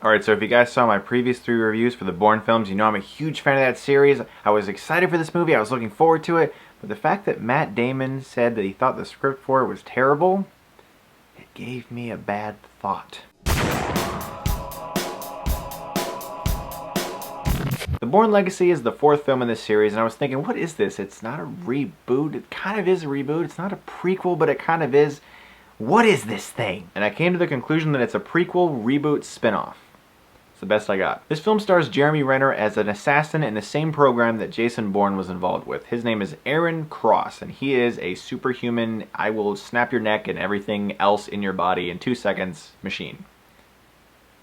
Alright, so if you guys saw my previous 3 reviews for the Bourne films, you know I'm a huge fan of that series. I was excited for this movie, I was looking forward to it, but the fact that Matt Damon said that he thought the script for it was terrible, it gave me a bad thought. The Bourne Legacy is the 4th film in this series, and I was thinking, what is this? It's not a reboot. It kind of is a reboot. It's not a prequel, but it kind of is. What is this thing? And I came to the conclusion that it's a prequel, reboot, spin-off. It's the best I got. This film stars Jeremy Renner as an assassin in the same program that Jason Bourne was involved with. His name is Aaron Cross, and he is a superhuman, I will snap your neck and everything else in your body in 2 seconds machine.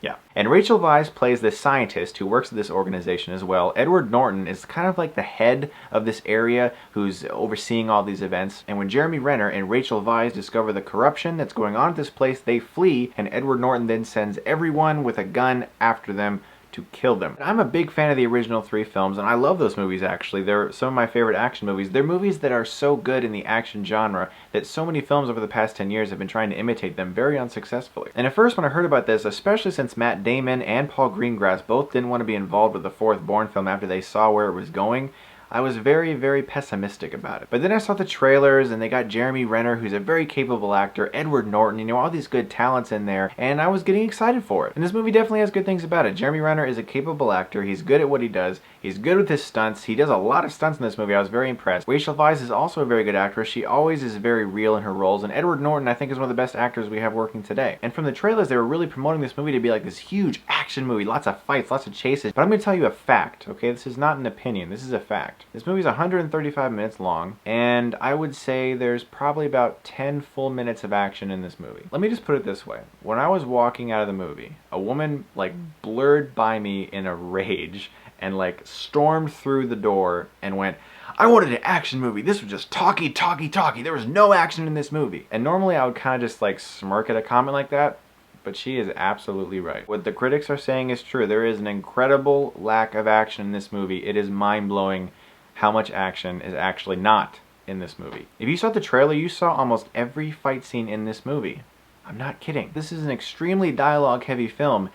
Yeah. And Rachel Weisz plays this scientist who works at this organization as well. Edward Norton is kind of like the head of this area who's overseeing all these events. And when Jeremy Renner and Rachel Weisz discover the corruption that's going on at this place, they flee, and Edward Norton then sends everyone with a gun after them to kill them. I'm a big fan of the original 3 films, and I love those movies actually. They're some of my favorite action movies. They're movies that are so good in the action genre that so many films over the past 10 years have been trying to imitate them very unsuccessfully. And at first when I heard about this, especially since Matt Damon and Paul Greengrass both didn't want to be involved with the 4th Bourne film after they saw where it was going, I was very, very pessimistic about it. But then I saw the trailers, and they got Jeremy Renner, who's a very capable actor, Edward Norton, you know, all these good talents in there, and I was getting excited for it. And this movie definitely has good things about it. Jeremy Renner is a capable actor, he's good at what he does, he's good with his stunts, he does a lot of stunts in this movie, I was very impressed. Rachel Weisz is also a very good actress, she always is very real in her roles, and Edward Norton I think is one of the best actors we have working today. And from the trailers they were really promoting this movie to be like this huge action movie, lots of fights, lots of chases. But I'm going to tell you a fact, okay? This is not an opinion, this is a fact. This movie is 135 minutes long, and I would say there's probably about 10 full minutes of action in this movie. Let me just put it this way. When I was walking out of the movie, a woman like blurred by me in a rage and like stormed through the door and went, "I wanted an action movie. This was just talky, talky, talky. There was no action in this movie." And normally I would kind of just like smirk at a comment like that, but she is absolutely right. What the critics are saying is true. There is an incredible lack of action in this movie. It is mind-blowing how much action is actually not in this movie. If you saw the trailer, you saw almost every fight scene in this movie. I'm not kidding. This is an extremely dialogue-heavy film,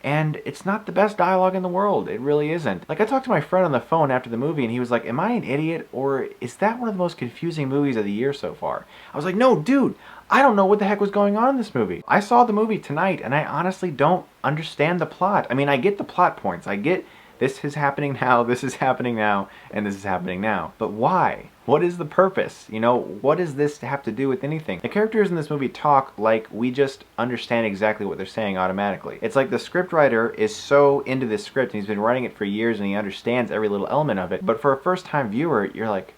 and it's not the best dialogue in the world. It really isn't. Like, I talked to my friend on the phone after the movie, and he was like, "Am I an idiot, or is that one of the most confusing movies of the year so far?" I was like, "No, dude, I don't know what the heck was going on in this movie. I saw the movie tonight, and I honestly don't understand the plot. I mean, I get the plot points. I get this is happening now, this is happening now, and this is happening now. But why? What is the purpose? You know, what does this have to do with anything?" The characters in this movie talk like we just understand exactly what they're saying automatically. It's like the scriptwriter is so into this script, and he's been writing it for years, and he understands every little element of it. But for a first-time viewer, you're like,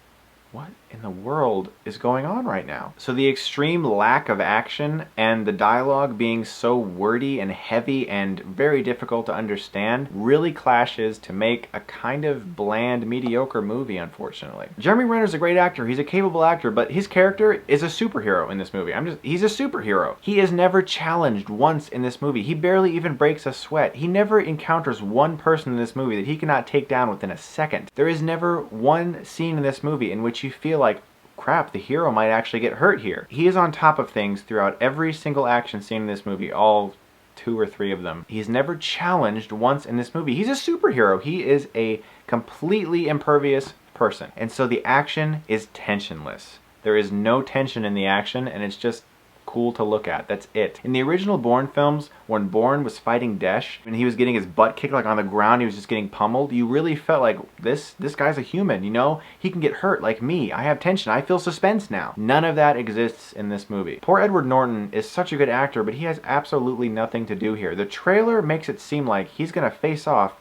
what in the world is going on right now? So the extreme lack of action and the dialogue being so wordy and heavy and very difficult to understand really clashes to make a kind of bland, mediocre movie, unfortunately. Jeremy Renner's a great actor, he's a capable actor, but his character is a superhero in this movie. He's a superhero. He is never challenged once in this movie. He barely even breaks a sweat. He never encounters one person in this movie that he cannot take down within a second. There is never one scene in this movie in which you feel like, crap, the hero might actually get hurt here. He is on top of things throughout every single action scene in this movie, all 2 or 3 of them. He's never challenged once in this movie. He's a superhero. He is a completely impervious person. And so the action is tensionless. There is no tension in the action, and it's just cool to look at. That's it. In the original Bourne films, when Bourne was fighting Desh and he was getting his butt kicked like on the ground, he was just getting pummeled, you really felt like this guy's a human, you know? He can get hurt like me. I have tension. I feel suspense now. None of that exists in this movie. Poor Edward Norton is such a good actor, but he has absolutely nothing to do here. The trailer makes it seem like he's gonna face off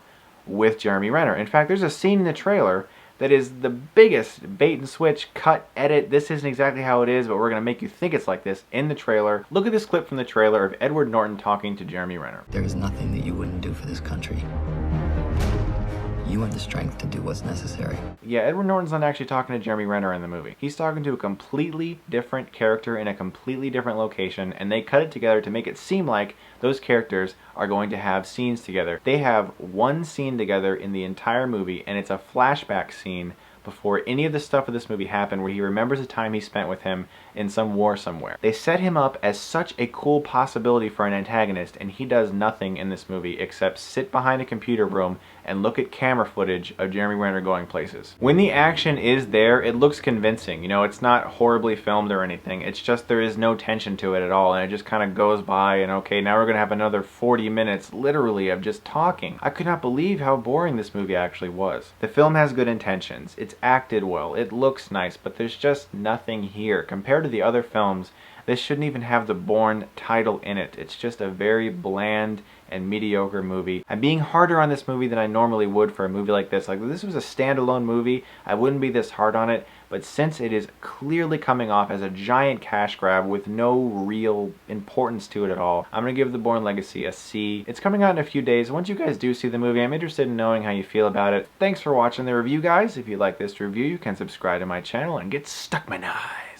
with Jeremy Renner. In fact, there's a scene in the trailer that is the biggest bait and switch, cut, edit, this isn't exactly how it is, but we're going to make you think it's like this in the trailer. Look at this clip from the trailer of Edward Norton talking to Jeremy Renner. "There is nothing that you wouldn't do for this country. You have the strength to do what's necessary." Yeah, Edward Norton's not actually talking to Jeremy Renner in the movie. He's talking to a completely different character in a completely different location, and they cut it together to make it seem like those characters are going to have scenes together. They have one scene together in the entire movie, and it's a flashback scene before any of the stuff of this movie happened, where he remembers the time he spent with him in some war somewhere. They set him up as such a cool possibility for an antagonist, and he does nothing in this movie except sit behind a computer room and look at camera footage of Jeremy Renner going places. When the action is there, it looks convincing. You know, it's not horribly filmed or anything. It's just there is no tension to it at all, and it just kind of goes by, and okay, now we're gonna have another 40 minutes literally of just talking. I could not believe how boring this movie actually was. The film has good intentions. It's acted well. It looks nice, but there's just nothing here. Compared to the other films, this shouldn't even have the Bourne title in it. It's just a very bland and mediocre movie. I'm being harder on this movie than I normally would for a movie like this. Like, if this was a standalone movie, I wouldn't be this hard on it, but since it is clearly coming off as a giant cash grab with no real importance to it at all, I'm gonna give The Bourne Legacy a C. It's coming out in a few days. Once you guys do see the movie, I'm interested in knowing how you feel about it. Thanks for watching the review, guys. If you like this review, you can subscribe to my channel and get Stuckmanized.